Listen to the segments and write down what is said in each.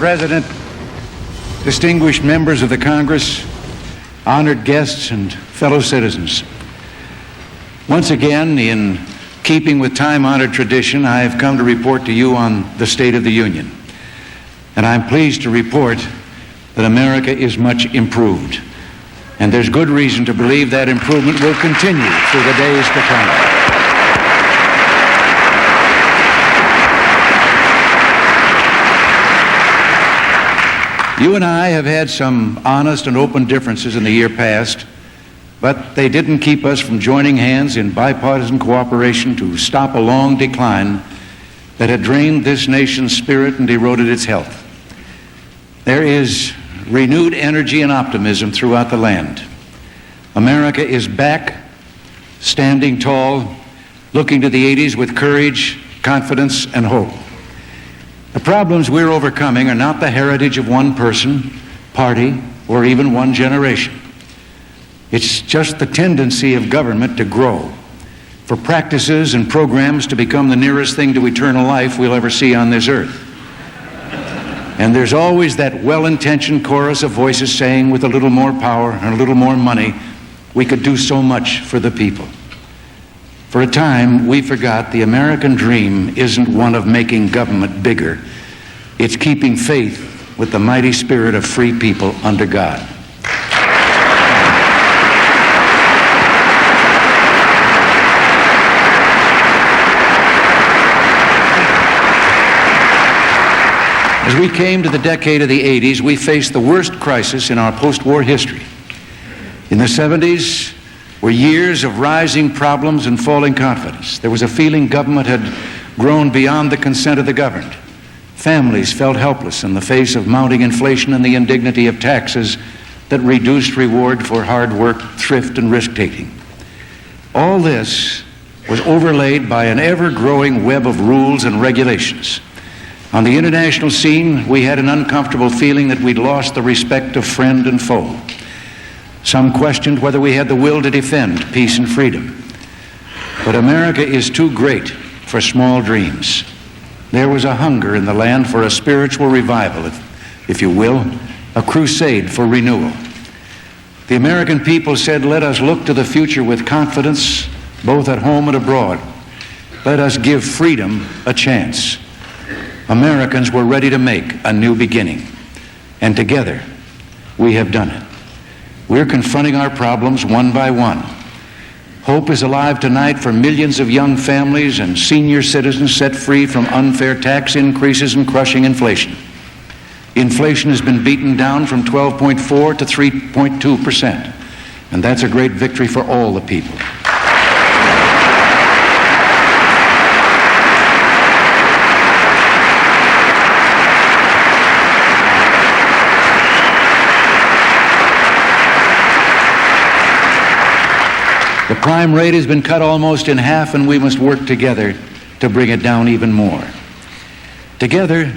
President, distinguished members of the Congress, honored guests, and fellow citizens. Once again, in keeping with time-honored tradition, I have come to report to you on the State of the Union. And I'm pleased to report that America is much improved. And there's good reason to believe that improvement will continue through the days to come. You and I have had some honest and open differences in the year past, but they didn't keep us from joining hands in bipartisan cooperation to stop a long decline that had drained this nation's spirit and eroded its health. There is renewed energy and optimism throughout the land. America is back, standing tall, looking to the 80s with courage, confidence, and hope. The problems we're overcoming are not the heritage of one person, party, or even one generation. It's just the tendency of government to grow, for practices and programs to become the nearest thing to eternal life we'll ever see on this earth. And there's always that well-intentioned chorus of voices saying, with a little more power and a little more money, we could do so much for the people. For a time, we forgot the American dream isn't one of making government bigger. It's keeping faith with the mighty spirit of free people under God. As we came to the decade of the 80s, we faced the worst crisis in our post-war history. In the 70s, were years of rising problems and falling confidence. There was a feeling government had grown beyond the consent of the governed. Families felt helpless in the face of mounting inflation and the indignity of taxes that reduced reward for hard work, thrift, and risk-taking. All this was overlaid by an ever-growing web of rules and regulations. On the international scene, we had an uncomfortable feeling that we'd lost the respect of friend and foe. Some questioned whether we had the will to defend peace and freedom. But America is too great for small dreams. There was a hunger in the land for a spiritual revival, if you will, a crusade for renewal. The American people said, let us look to the future with confidence, both at home and abroad. Let us give freedom a chance. Americans were ready to make a new beginning. And together, we have done it. We're confronting our problems one by one. Hope is alive tonight for millions of young families and senior citizens set free from unfair tax increases and crushing inflation. Inflation has been beaten down from 12.4 to 3.2%, and that's a great victory for all the people. The crime rate has been cut almost in half, and we must work together to bring it down even more. Together,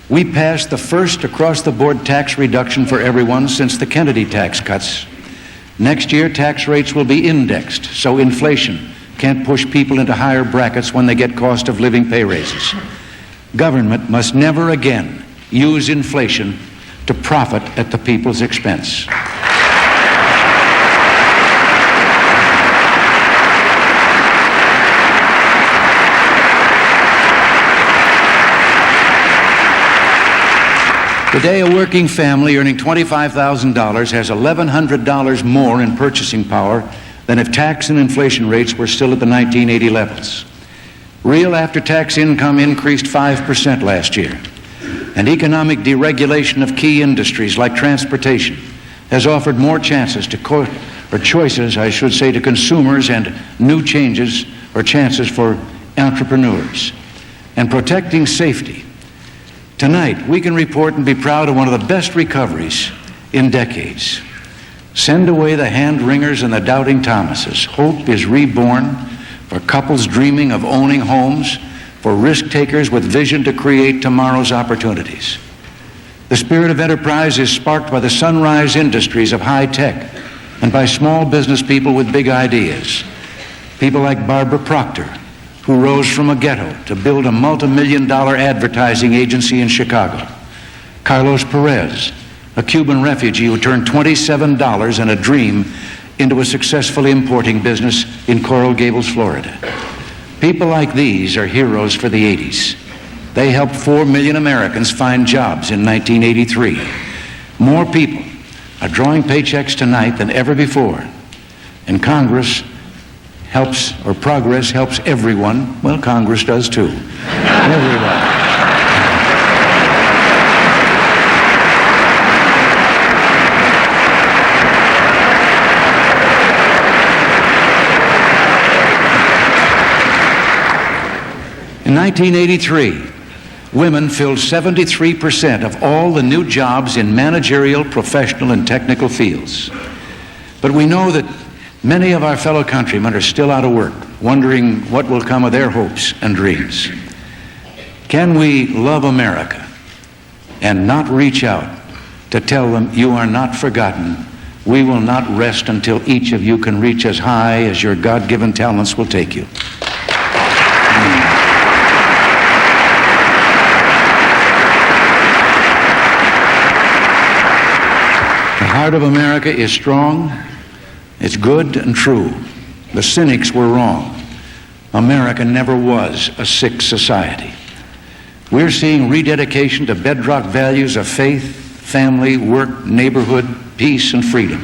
we passed the first across-the-board tax reduction for everyone since the Kennedy tax cuts. Next year, tax rates will be indexed, so inflation can't push people into higher brackets when they get cost of living pay raises. Government must never again use inflation to profit at the people's expense. Today, a working family earning $25,000 has $1,100 more in purchasing power than if tax and inflation rates were still at the 1980 levels. Real after-tax income increased 5% last year, and economic deregulation of key industries like transportation has offered more chances to choices to consumers, and new changes or chances for entrepreneurs. And protecting safety. Tonight, we can report and be proud of one of the best recoveries in decades. Send away the hand-wringers and the doubting Thomases. Hope is reborn for couples dreaming of owning homes, for risk-takers with vision to create tomorrow's opportunities. The spirit of enterprise is sparked by the sunrise industries of high tech and by small business people with big ideas. People like Barbara Proctor, who rose from a ghetto to build a multi-million-dollar advertising agency in Chicago. Carlos Perez, a Cuban refugee who turned $27 and a dream into a successful importing business in Coral Gables, Florida. People like these are heroes for the 80s. They helped 4 million Americans find jobs in 1983. More people are drawing paychecks tonight than ever before. And Congress helps, or progress helps everyone. Well, Congress does too. Everyone. In 1983, women filled 73% of all the new jobs in managerial, professional, and technical fields. But we know that many of our fellow countrymen are still out of work, wondering what will come of their hopes and dreams. Can we love America and not reach out to tell them, you are not forgotten? We will not rest until each of you can reach as high as your God-given talents will take you. The heart of America is strong, it's good and true. The cynics were wrong. America never was a sick society. We're seeing rededication to bedrock values of faith, family, work, neighborhood, peace, and freedom.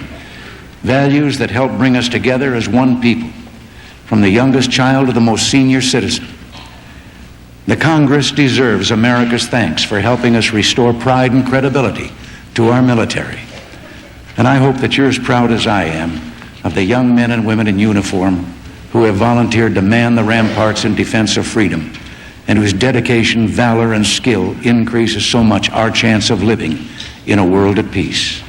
Values that help bring us together as one people, from the youngest child to the most senior citizen. The Congress deserves America's thanks for helping us restore pride and credibility to our military. And I hope that you're as proud as I am of the young men and women in uniform who have volunteered to man the ramparts in defense of freedom, and whose dedication, valor, and skill increases so much our chance of living in a world at peace.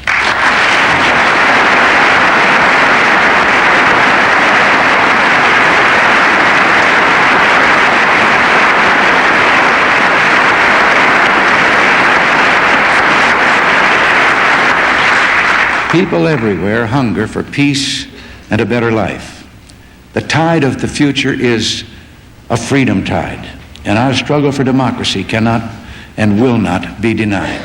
People everywhere hunger for peace and a better life. The tide of the future is a freedom tide, and our struggle for democracy cannot and will not be denied.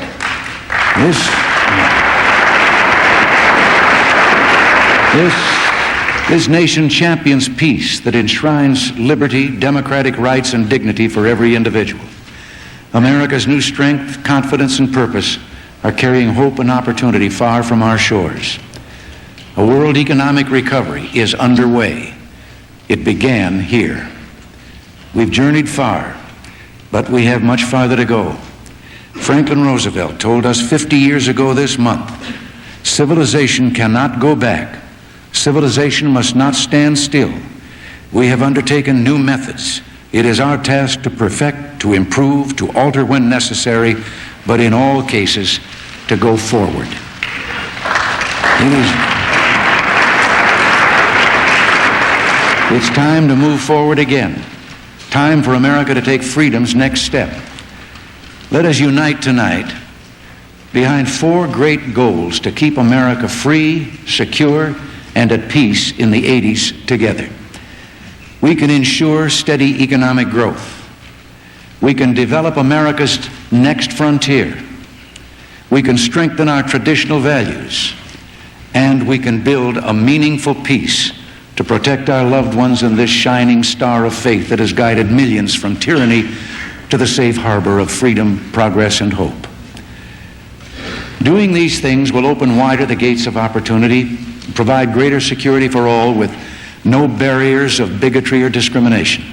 This nation champions peace that enshrines liberty, democratic rights, and dignity for every individual. America's new strength, confidence, and purpose are carrying hope and opportunity far from our shores. A world economic recovery is underway. It began here. We've journeyed far, but we have much farther to go. Franklin Roosevelt told us 50 years ago this month, civilization cannot go back. Civilization must not stand still. We have undertaken new methods. It is our task to perfect, to improve, to alter when necessary, but in all cases, to go forward. It's time to move forward again. Time for America to take freedom's next step. Let us unite tonight behind 4 great goals to keep America free, secure, and at peace in the 80s together. We can ensure steady economic growth. We can develop America's next frontier. We can strengthen our traditional values. And we can build a meaningful peace to protect our loved ones in this shining star of faith that has guided millions from tyranny to the safe harbor of freedom, progress, and hope. Doing these things will open wider the gates of opportunity, provide greater security for all with no barriers of bigotry or discrimination.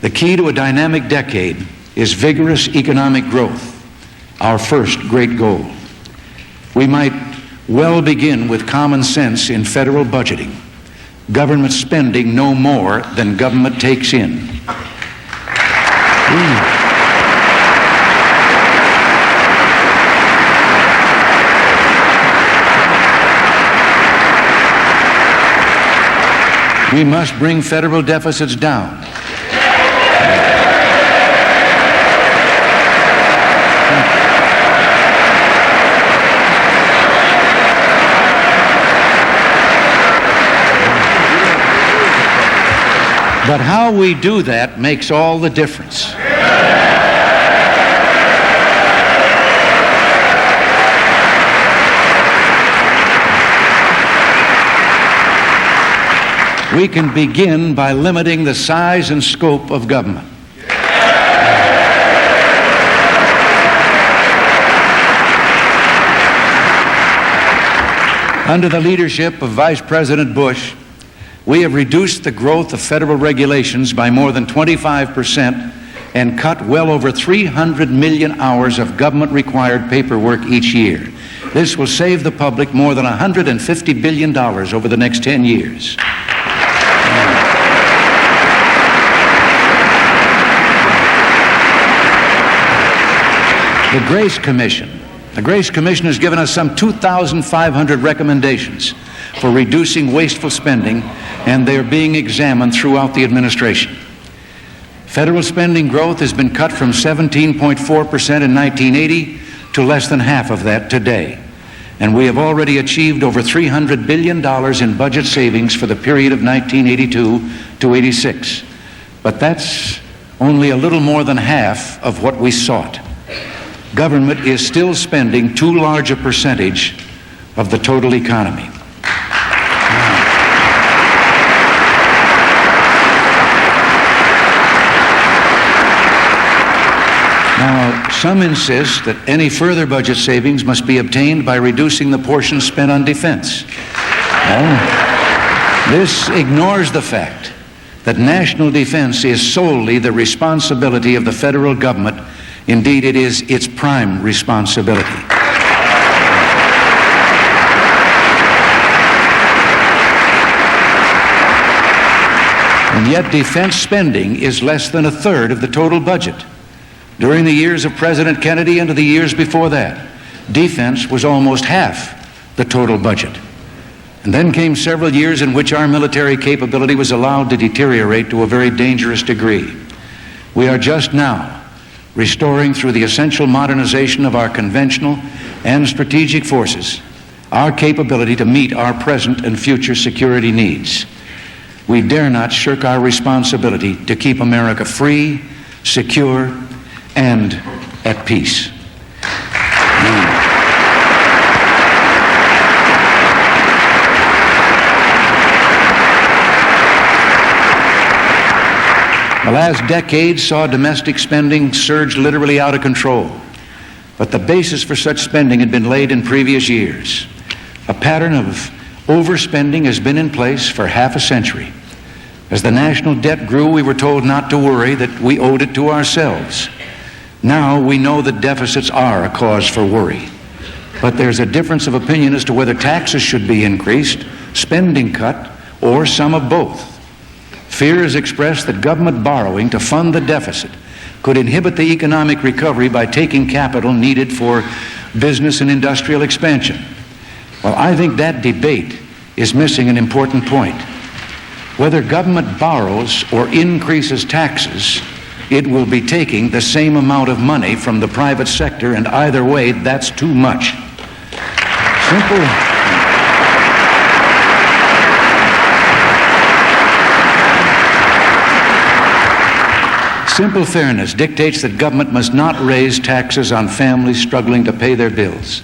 The key to a dynamic decade is vigorous economic growth, our first great goal. We might well begin with common sense in federal budgeting, government spending no more than government takes in. We must bring federal deficits down. But how we do that makes all the difference. We can begin by limiting the size and scope of government. Under the leadership of Vice President Bush, we have reduced the growth of federal regulations by more than 25% and cut well over 300 million hours of government-required paperwork each year. This will save the public more than $150 billion over the next 10 years. The Grace Commission has given us some 2,500 recommendations for reducing wasteful spending, and they are being examined throughout the administration. Federal spending growth has been cut from 17.4% in 1980 to less than half of that today. And we have already achieved over $300 billion in budget savings for the period of 1982 to 86. But that's only a little more than half of what we sought. Government is still spending too large a percentage of the total economy. Now, some insist that any further budget savings must be obtained by reducing the portion spent on defense. This ignores the fact that national defense is solely the responsibility of the federal government. Indeed, it is its prime responsibility. And yet defense spending is less than a third of the total budget. During the years of President Kennedy and the years before that, defense was almost half the total budget. And then came several years in which our military capability was allowed to deteriorate to a very dangerous degree. We are just now restoring, through the essential modernization of our conventional and strategic forces, our capability to meet our present and future security needs. We dare not shirk our responsibility to keep America free, secure, and at peace. The last decade saw domestic spending surge literally out of control, but the basis for such spending had been laid in previous years. A pattern of overspending has been in place for half a century. As the national debt grew, we were told not to worry, that we owed it to ourselves. Now we know that deficits are a cause for worry, but there's a difference of opinion as to whether taxes should be increased, spending cut, or some of both. Fear is expressed that government borrowing to fund the deficit could inhibit the economic recovery by taking capital needed for business and industrial expansion. Well, I think that debate is missing an important point. Whether government borrows or increases taxes, it will be taking the same amount of money from the private sector, and either way, that's too much. Simple fairness dictates that government must not raise taxes on families struggling to pay their bills.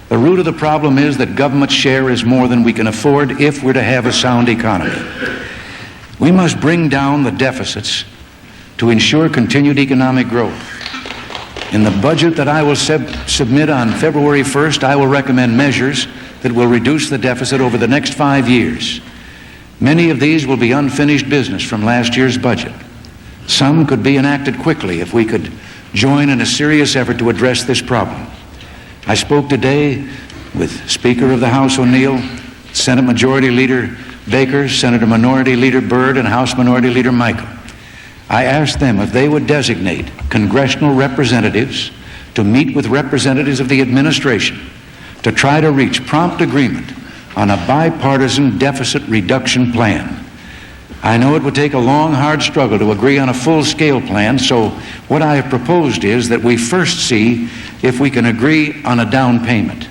The root of the problem is that government's share is more than we can afford if we're to have a sound economy. We must bring down the deficits to ensure continued economic growth. In the budget that I will submit on February 1st, I will recommend measures that will reduce the deficit over the next 5 years. Many of these will be unfinished business from last year's budget. Some could be enacted quickly if we could join in a serious effort to address this problem. I spoke today with Speaker of the House O'Neill, Senate Majority Leader Baker, Senator Minority Leader Byrd, and House Minority Leader Michael. I asked them if they would designate congressional representatives to meet with representatives of the administration to try to reach prompt agreement on a bipartisan deficit reduction plan. I know it would take a long, hard struggle to agree on a full-scale plan, so what I have proposed is that we first see if we can agree on a down payment.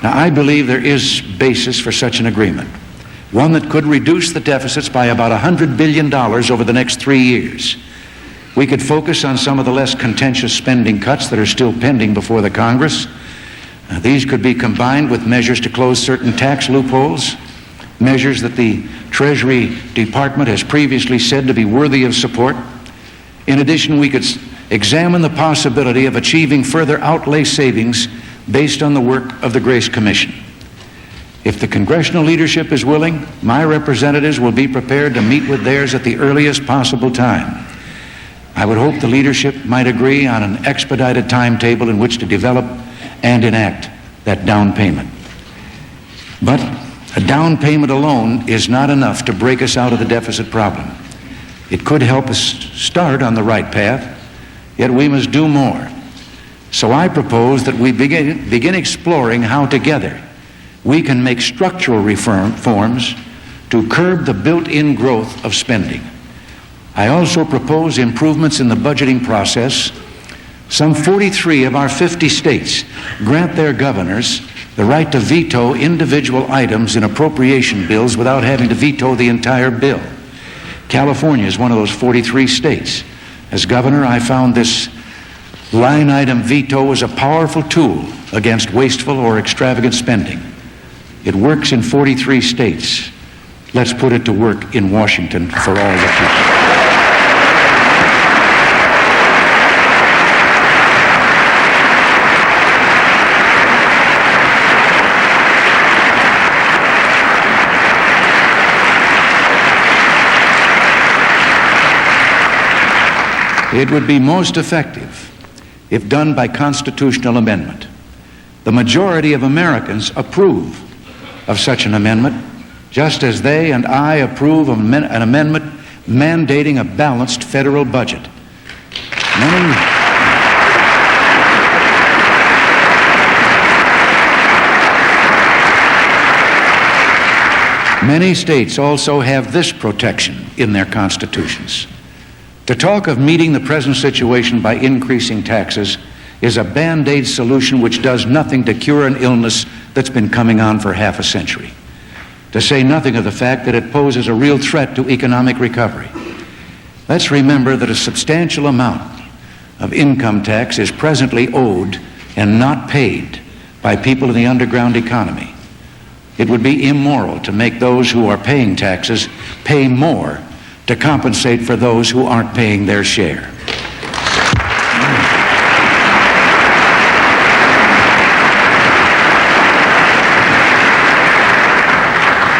Now, I believe there is basis for such an agreement, one that could reduce the deficits by about $100 billion over the next 3 years. We could focus on some of the less contentious spending cuts that are still pending before the Congress. These could be combined with measures to close certain tax loopholes, measures that the Treasury Department has previously said to be worthy of support. In addition, we could examine the possibility of achieving further outlay savings based on the work of the Grace Commission. If the congressional leadership is willing, my representatives will be prepared to meet with theirs at the earliest possible time. I would hope the leadership might agree on an expedited timetable in which to develop and enact that down payment. But a down payment alone is not enough to break us out of the deficit problem. It could help us start on the right path, yet we must do more. So I propose that we begin exploring how together we can make structural reforms to curb the built-in growth of spending. I also propose improvements in the budgeting process. Some 43 of our 50 states grant their governors the right to veto individual items in appropriation bills without having to veto the entire bill. California is one of those 43 states. As governor, I found this line item veto was a powerful tool against wasteful or extravagant spending. It works in 43 states. Let's put it to work in Washington for all the people. It would be most effective if done by constitutional amendment. The majority of Americans approve of such an amendment, just as they and I approve of an amendment mandating a balanced federal budget. Many states also have this protection in their constitutions. To talk of meeting the present situation by increasing taxes is a Band-Aid solution which does nothing to cure an illness that's been coming on for half a century, to say nothing of the fact that it poses a real threat to economic recovery. Let's remember that a substantial amount of income tax is presently owed and not paid by people in the underground economy. It would be immoral to make those who are paying taxes pay more to compensate for those who aren't paying their share.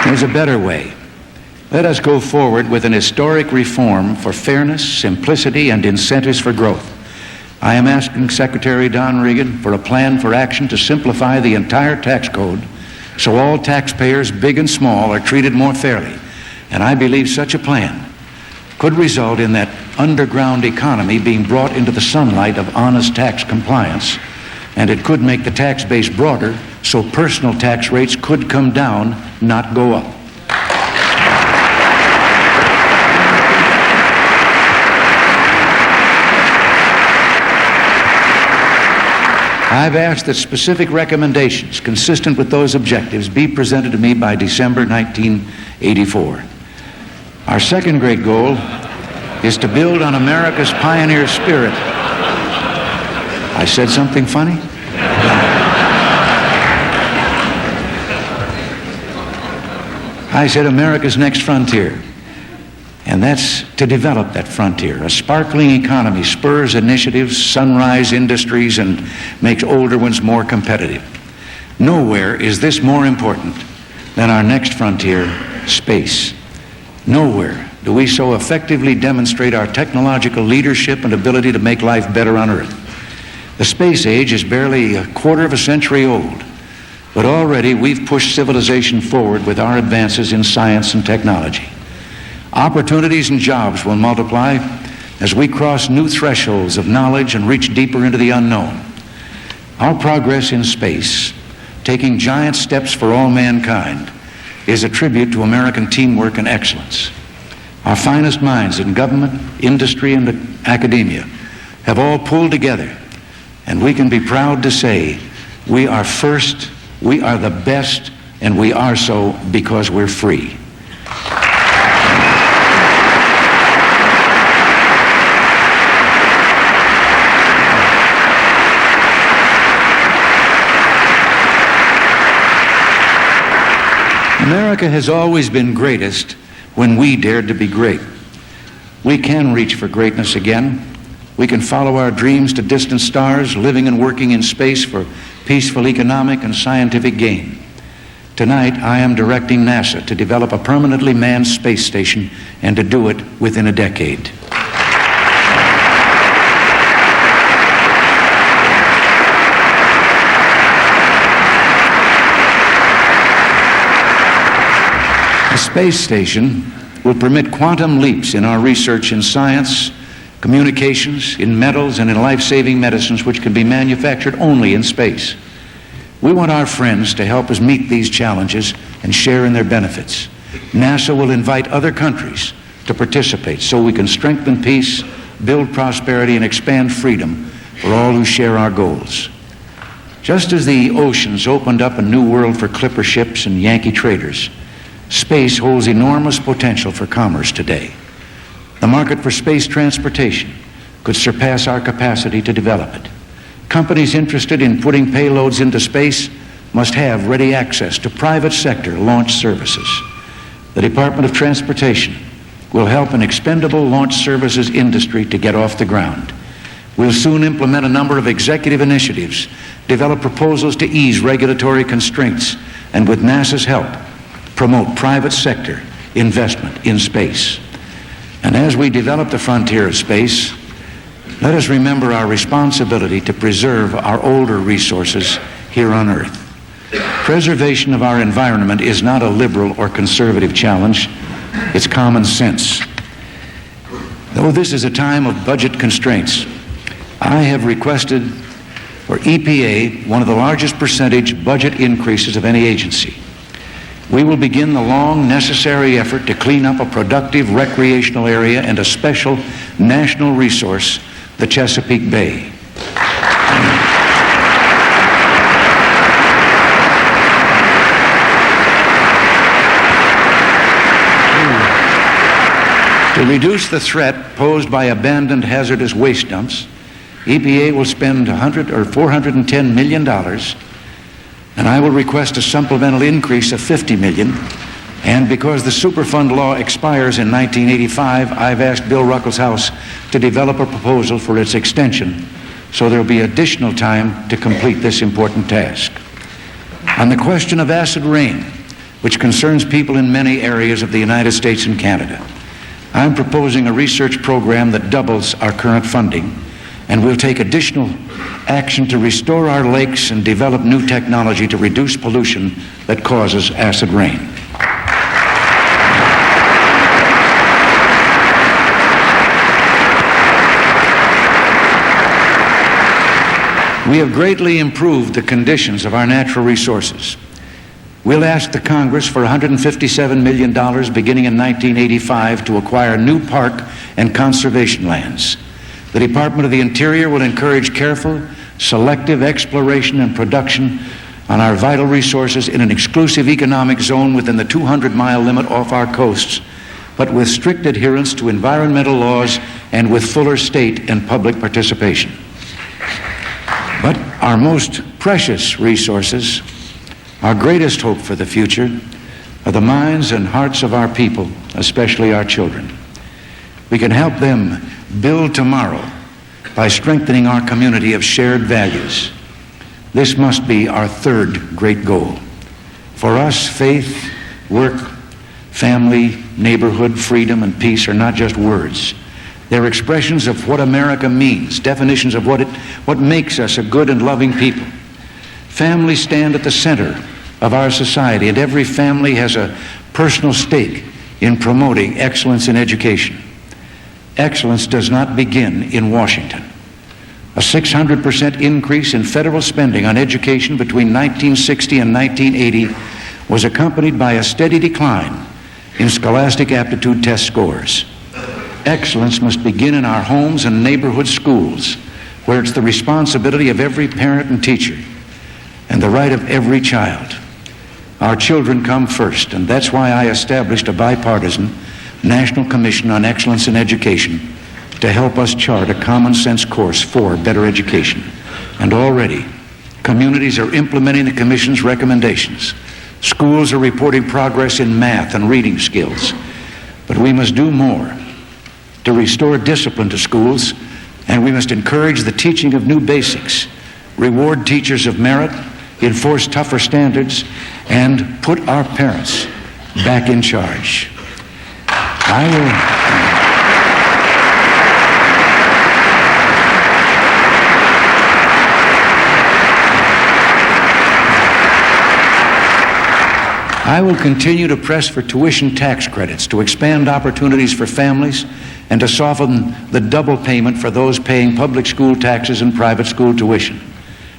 There's a better way. Let us go forward with an historic reform for fairness, simplicity, and incentives for growth. I am asking Secretary Don Reagan for a plan for action to simplify the entire tax code so all taxpayers, big and small, are treated more fairly. And I believe such a plan could result in that underground economy being brought into the sunlight of honest tax compliance, and it could make the tax base broader so personal tax rates could come down, not go up. I've asked that specific recommendations consistent with those objectives be presented to me by December 1984. Our second great goal is to build on America's pioneer spirit. I said something funny? I said America's next frontier. And that's to develop that frontier. A sparkling economy spurs initiatives, sunrise industries, and makes older ones more competitive. Nowhere is this more important than our next frontier, space. Nowhere do we so effectively demonstrate our technological leadership and ability to make life better on Earth. The space age is barely a quarter of a century old, but already we've pushed civilization forward with our advances in science and technology. Opportunities and jobs will multiply as we cross new thresholds of knowledge and reach deeper into the unknown. Our progress in space, taking giant steps for all mankind, is a tribute to American teamwork and excellence. Our finest minds in government, industry, and academia have all pulled together, and we can be proud to say we are first, we are the best, and we are so because we're free. America has always been greatest when we dared to be great. We can reach for greatness again. We can follow our dreams to distant stars, living and working in space for peaceful economic and scientific gain. Tonight, I am directing NASA to develop a permanently manned space station and to do it within a decade. The space station will permit quantum leaps in our research in science, communications, in metals, and in life-saving medicines which can be manufactured only in space. We want our friends to help us meet these challenges and share in their benefits. NASA will invite other countries to participate so we can strengthen peace, build prosperity, and expand freedom for all who share our goals. Just as the oceans opened up a new world for clipper ships and Yankee traders, space holds enormous potential for commerce today. The market for space transportation could surpass our capacity to develop it. Companies interested in putting payloads into space must have ready access to private sector launch services. The Department of Transportation will help an expendable launch services industry to get off the ground. We'll soon implement a number of executive initiatives, develop proposals to ease regulatory constraints, and with NASA's help, promote private sector investment in space. And as we develop the frontier of space, let us remember our responsibility to preserve our older resources here on Earth. Preservation of our environment is not a liberal or conservative challenge, it's common sense. Though this is a time of budget constraints, I have requested for EPA one of the largest percentage budget increases of any agency. We will begin the long, necessary effort to clean up a productive recreational area and a special national resource, the Chesapeake Bay. To reduce the threat posed by abandoned hazardous waste dumps, EPA will spend $410 million, and I will request a supplemental increase of $50 million. And because the Superfund law expires in 1985, I've asked Bill Ruckelshaus to develop a proposal for its extension, so there will be additional time to complete this important task. On the question of acid rain, which concerns people in many areas of the United States and Canada, I'm proposing a research program that doubles our current funding, and we'll take additional action to restore our lakes and develop new technology to reduce pollution that causes acid rain. We have greatly improved the conditions of our natural resources. We'll ask the Congress for $157 million beginning in 1985 to acquire new park and conservation lands. The Department of the Interior will encourage careful, selective exploration and production on our vital resources in an exclusive economic zone within the 200-mile limit off our coasts, but with strict adherence to environmental laws and with fuller state and public participation. But our most precious resources, our greatest hope for the future, are the minds and hearts of our people, especially our children. We can help them build tomorrow by strengthening our community of shared values. This must be our third great goal. For us, faith, work, family, neighborhood, freedom, and peace are not just words. They're expressions of what America means, definitions of what makes us a good and loving people. Families stand at the center of our society, and every family has a personal stake in promoting excellence in education. Excellence does not begin in Washington. A 600% increase in federal spending on education between 1960 and 1980 was accompanied by a steady decline in scholastic aptitude test scores. Excellence must begin in our homes and neighborhood schools, where it's the responsibility of every parent and teacher and the right of every child. Our children come first, and that's why I established a bipartisan National Commission on Excellence in Education to help us chart a common sense course for better education. And already, communities are implementing the Commission's recommendations. Schools are reporting progress in math and reading skills, but we must do more to restore discipline to schools, and we must encourage the teaching of new basics, reward teachers of merit, enforce tougher standards, and put our parents back in charge. I will continue to press for tuition tax credits, to expand opportunities for families, and to soften the double payment for those paying public school taxes and private school tuition.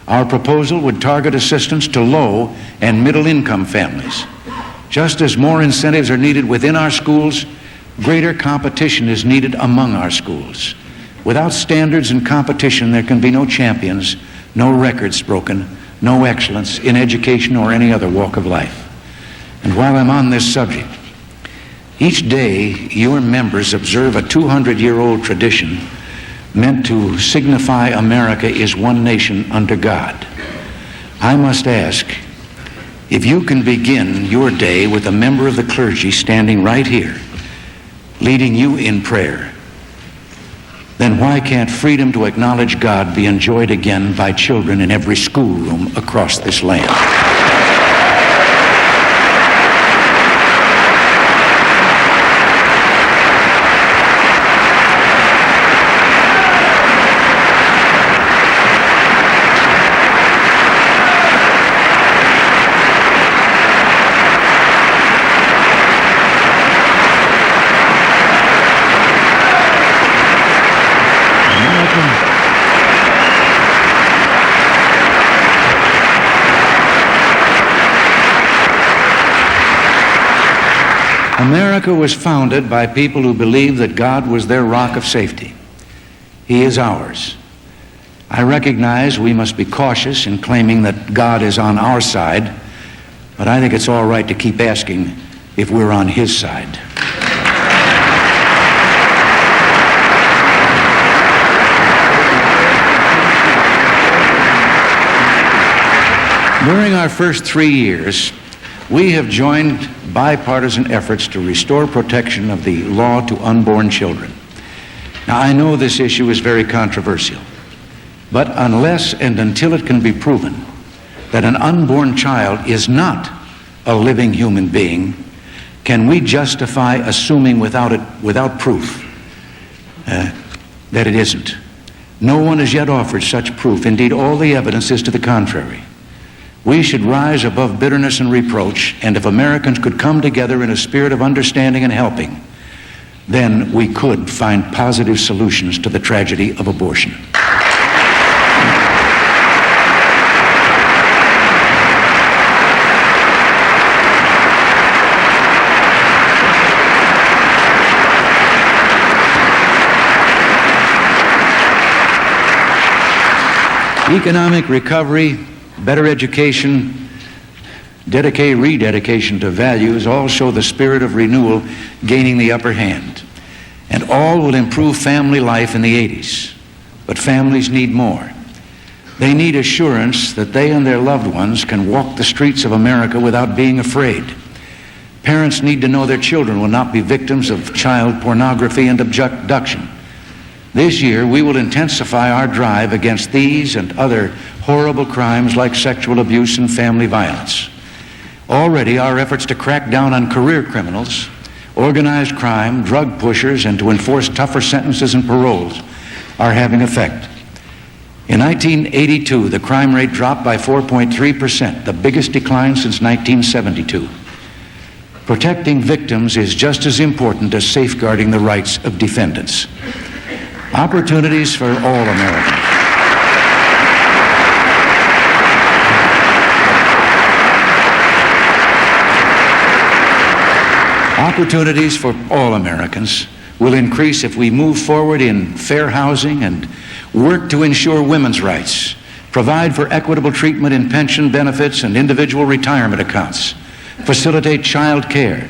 Our proposal would target assistance to low and middle income families. Just as more incentives are needed within our schools, greater competition is needed among our schools. Without standards and competition, there can be no champions, no records broken, no excellence in education or any other walk of life. And while I'm on this subject, each day your members observe a 200-year-old tradition meant to signify America is one nation under God. I must ask, if you can begin your day with a member of the clergy standing right here, leading you in prayer, then why can't freedom to acknowledge God be enjoyed again by children in every schoolroom across this land? America was founded by people who believed that God was their rock of safety. He is ours. I recognize we must be cautious in claiming that God is on our side, but I think it's all right to keep asking if we're on His side. During our first 3 years, we have joined bipartisan efforts to restore protection of the law to unborn children. Now, I know this issue is very controversial, but unless and until it can be proven that an unborn child is not a living human being, can we justify assuming without proof that it isn't? No one has yet offered such proof. Indeed, all the evidence is to the contrary. We should rise above bitterness and reproach, and if Americans could come together in a spirit of understanding and helping, then we could find positive solutions to the tragedy of abortion. Economic recovery, better education, rededication to values all show the spirit of renewal gaining the upper hand. And all will improve family life in the 80s. But families need more. They need assurance that they and their loved ones can walk the streets of America without being afraid. Parents need to know their children will not be victims of child pornography and abduction. This year, we will intensify our drive against these and other horrible crimes like sexual abuse and family violence. Already, our efforts to crack down on career criminals, organized crime, drug pushers, and to enforce tougher sentences and paroles are having effect. In 1982, the crime rate dropped by 4.3%, the biggest decline since 1972. Protecting victims is just as important as safeguarding the rights of defendants. Opportunities for all Americans. Opportunities for all Americans will increase if we move forward in fair housing and work to ensure women's rights, provide for equitable treatment in pension benefits and individual retirement accounts, facilitate child care,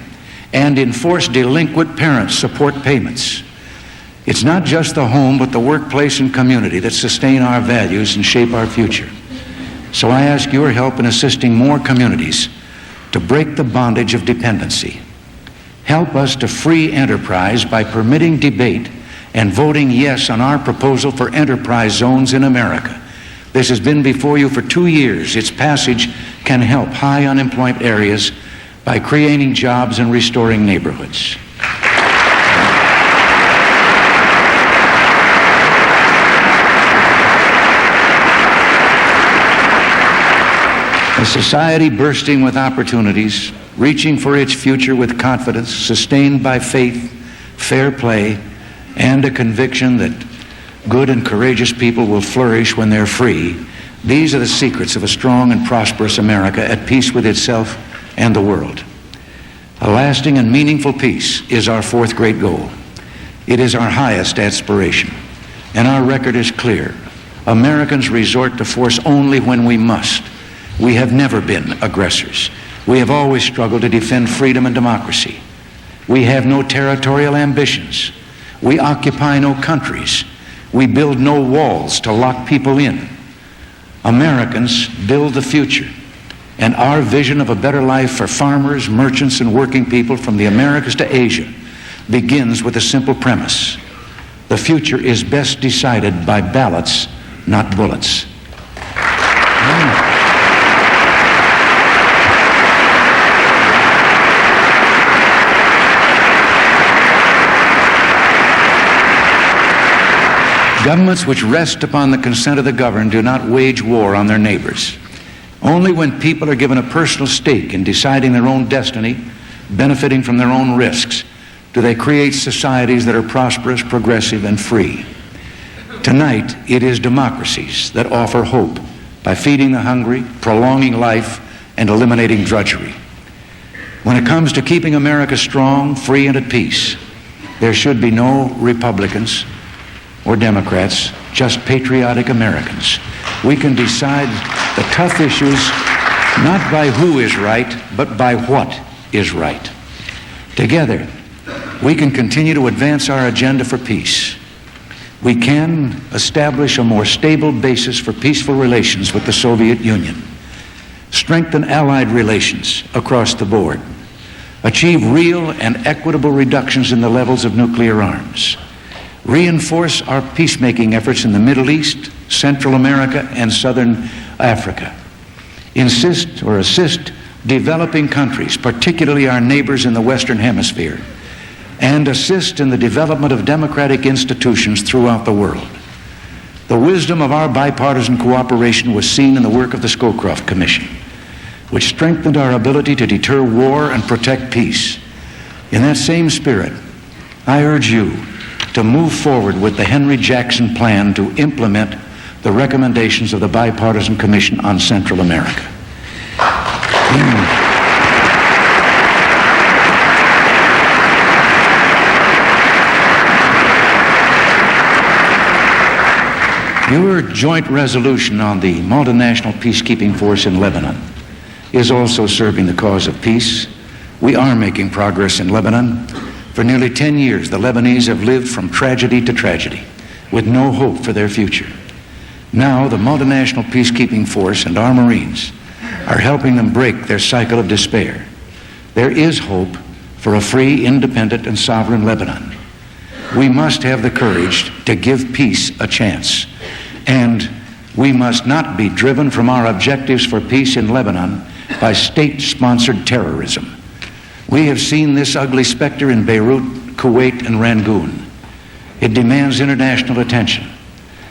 and enforce delinquent parent support payments. It's not just the home, but the workplace and community that sustain our values and shape our future. So I ask your help in assisting more communities to break the bondage of dependency. Help us to free enterprise by permitting debate and voting yes on our proposal for enterprise zones in America. This has been before you for 2 years. Its passage can help high unemployment areas by creating jobs and restoring neighborhoods. A society bursting with opportunities, reaching for its future with confidence, sustained by faith, fair play, and a conviction that good and courageous people will flourish when they're free. These are the secrets of a strong and prosperous America at peace with itself and the world. A lasting and meaningful peace is our fourth great goal. It is our highest aspiration, and our record is clear. Americans resort to force only when we must. We have never been aggressors. We have always struggled to defend freedom and democracy. We have no territorial ambitions. We occupy no countries. We build no walls to lock people in. Americans build the future, and our vision of a better life for farmers, merchants, and working people from the Americas to Asia begins with a simple premise. The future is best decided by ballots, not bullets. Governments which rest upon the consent of the governed do not wage war on their neighbors. Only when people are given a personal stake in deciding their own destiny, benefiting from their own risks, do they create societies that are prosperous, progressive, and free. Tonight, it is democracies that offer hope by feeding the hungry, prolonging life, and eliminating drudgery. When it comes to keeping America strong, free, and at peace, there should be no Republicans or Democrats, just patriotic Americans. We can decide the tough issues not by who is right, but by what is right. Together, we can continue to advance our agenda for peace. We can establish a more stable basis for peaceful relations with the Soviet Union, strengthen allied relations across the board, achieve real and equitable reductions in the levels of nuclear arms, reinforce our peacemaking efforts in the Middle East, Central America, and Southern Africa. Assist developing countries, particularly our neighbors in the Western Hemisphere, and assist in the development of democratic institutions throughout the world. The wisdom of our bipartisan cooperation was seen in the work of the Scowcroft Commission, which strengthened our ability to deter war and protect peace. In that same spirit, I urge you to move forward with the Henry Jackson Plan to implement the recommendations of the Bipartisan Commission on Central America. Your joint resolution on the multinational peacekeeping force in Lebanon is also serving the cause of peace. We are making progress in Lebanon. For nearly 10 years, the Lebanese have lived from tragedy to tragedy with no hope for their future. Now, the multinational peacekeeping force and our Marines are helping them break their cycle of despair. There is hope for a free, independent, and sovereign Lebanon. We must have the courage to give peace a chance, and we must not be driven from our objectives for peace in Lebanon by state-sponsored terrorism. We have seen this ugly specter in Beirut, Kuwait, and Rangoon. It demands international attention.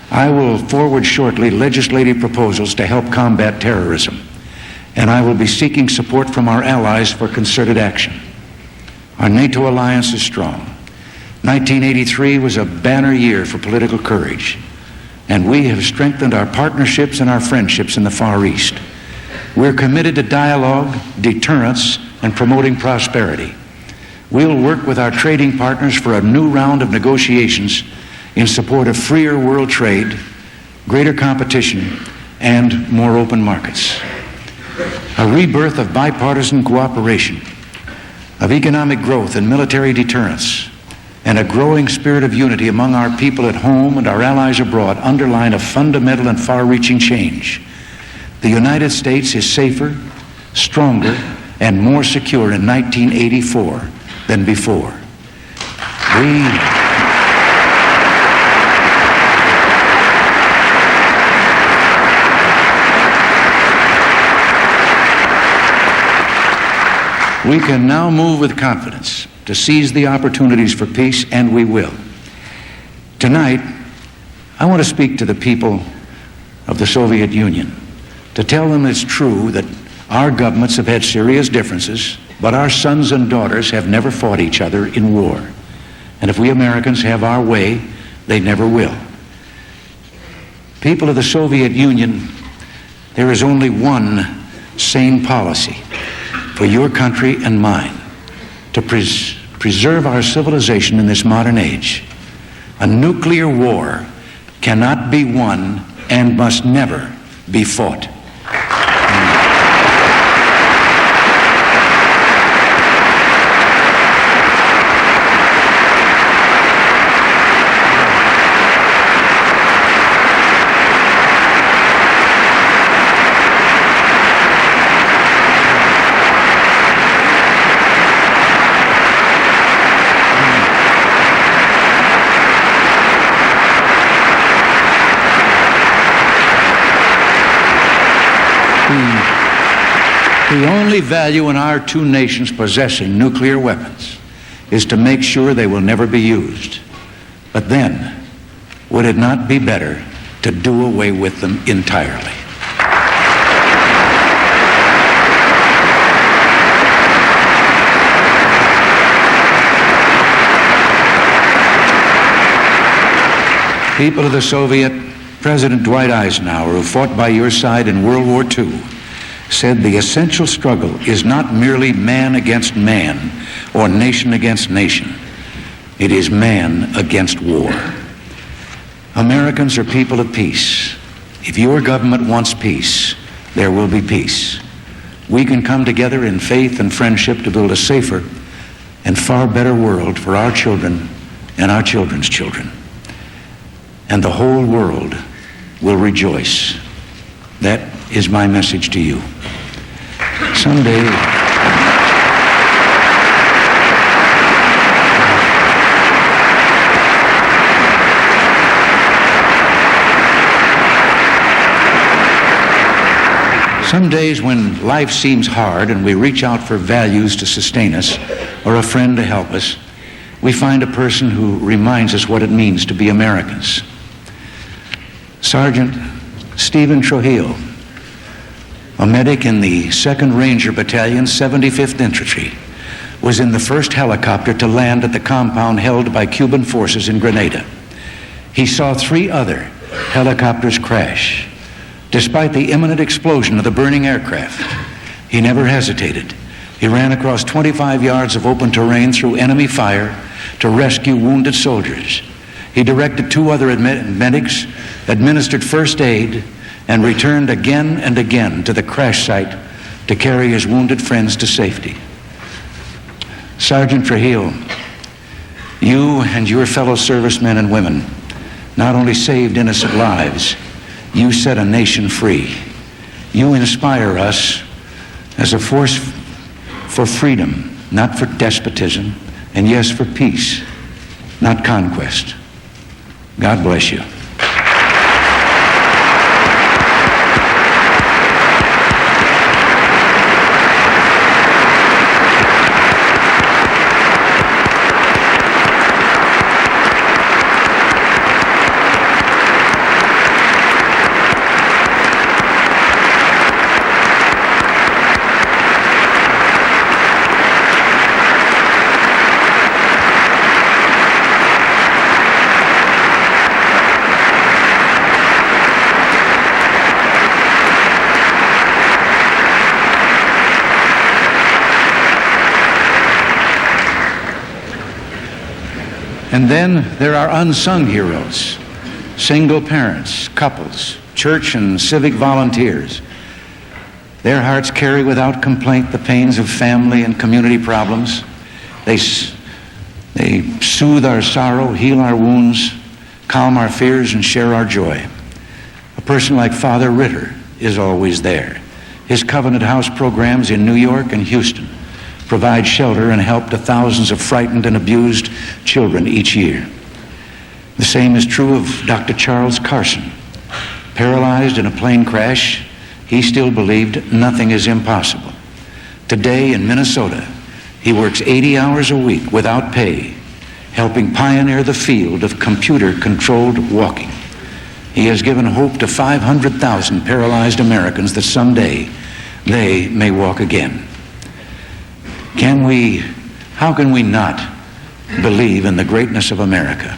I will forward shortly legislative proposals to help combat terrorism, and I will be seeking support from our allies for concerted action. Our NATO alliance is strong. 1983 was a banner year for political courage, and we have strengthened our partnerships and our friendships in the Far East. We're committed to dialogue, deterrence, and promoting prosperity. We'll work with our trading partners for a new round of negotiations in support of freer world trade, greater competition, and more open markets. A rebirth of bipartisan cooperation, of economic growth and military deterrence, and a growing spirit of unity among our people at home and our allies abroad underline a fundamental and far-reaching change. The United States is safer, stronger, and more secure in 1984 than before. We can now move with confidence to seize the opportunities for peace, and we will. Tonight, I want to speak to the people of the Soviet Union to tell them it's true that our governments have had serious differences, but our sons and daughters have never fought each other in war. And if we Americans have our way, they never will. People of the Soviet Union, there is only one sane policy for your country and mine to preserve our civilization in this modern age. A nuclear war cannot be won and must never be fought. The only value in our two nations possessing nuclear weapons is to make sure they will never be used. But then, would it not be better to do away with them entirely? People of the Soviet, President Dwight Eisenhower, who fought by your side in World War II, said the essential struggle is not merely man against man or nation against nation. It is man against war. Americans are people of peace. If your government wants peace, there will be peace. We can come together in faith and friendship to build a safer and far better world for our children and our children's children. And the whole world will rejoice. That is my message to you. Someday, some days when life seems hard and we reach out for values to sustain us or a friend to help us, we find a person who reminds us what it means to be Americans. Sergeant Stephen Trujillo, a medic in the 2nd Ranger Battalion, 75th Infantry, was in the first helicopter to land at the compound held by Cuban forces in Grenada. He saw 3 other helicopters crash. Despite the imminent explosion of the burning aircraft, he never hesitated. He ran across 25 yards of open terrain through enemy fire to rescue wounded soldiers. He directed 2 other medics, administered first aid, and returned again and again to the crash site to carry his wounded friends to safety. Sergeant Trujillo, you and your fellow servicemen and women not only saved innocent lives, you set a nation free. You inspire us as a force for freedom, not for despotism, and yes, for peace, not conquest. God bless you. And then there are unsung heroes, single parents, couples, church and civic volunteers. Their hearts carry without complaint the pains of family and community problems. They soothe our sorrow, heal our wounds, calm our fears, and share our joy. A person like Father Ritter is always there. His Covenant House programs in New York and Houston provide shelter and help to thousands of frightened and abused children each year. The same is true of Dr. Charles Carson. Paralyzed in a plane crash, he still believed nothing is impossible. Today in Minnesota, he works 80 hours a week without pay, helping pioneer the field of computer-controlled walking. He has given hope to 500,000 paralyzed Americans that someday they may walk again. How can we not believe in the greatness of America?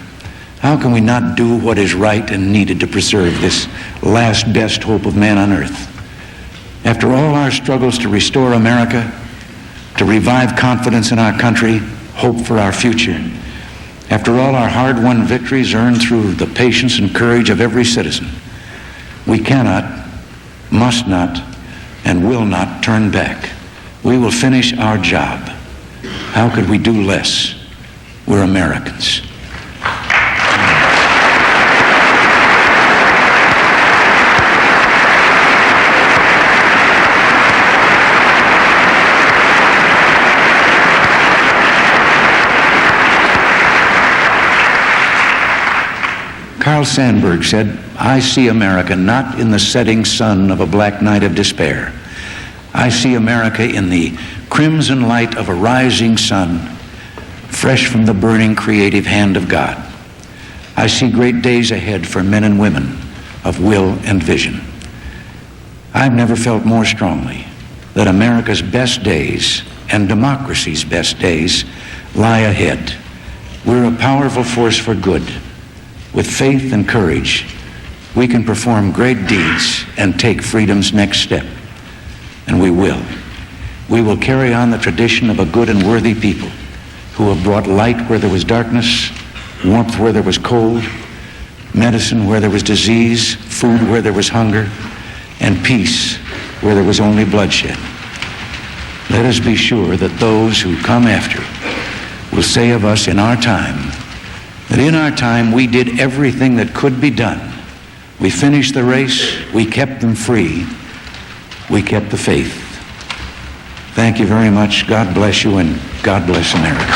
How can we not do what is right and needed to preserve this last best hope of man on earth? After all our struggles to restore America, to revive confidence in our country, hope for our future, after all our hard-won victories earned through the patience and courage of every citizen, we cannot, must not, and will not turn back. We will finish our job. How could we do less? We're Americans. Carl Sandburg said, "I see America not in the setting sun of a black night of despair. I see America in the crimson light of a rising sun, fresh from the burning creative hand of God. I see great days ahead for men and women of will and vision. I've never felt more strongly that America's best days and democracy's best days lie ahead. We're a powerful force for good. With faith and courage, we can perform great deeds and take freedom's next step. And we will. We will carry on the tradition of a good and worthy people who have brought light where there was darkness, warmth where there was cold, medicine where there was disease, food where there was hunger, and peace where there was only bloodshed. Let us be sure that those who come after will say of us in our time, that in our time we did everything that could be done. We finished the race, we kept them free, we kept the faith. Thank you very much. God bless you, and God bless America."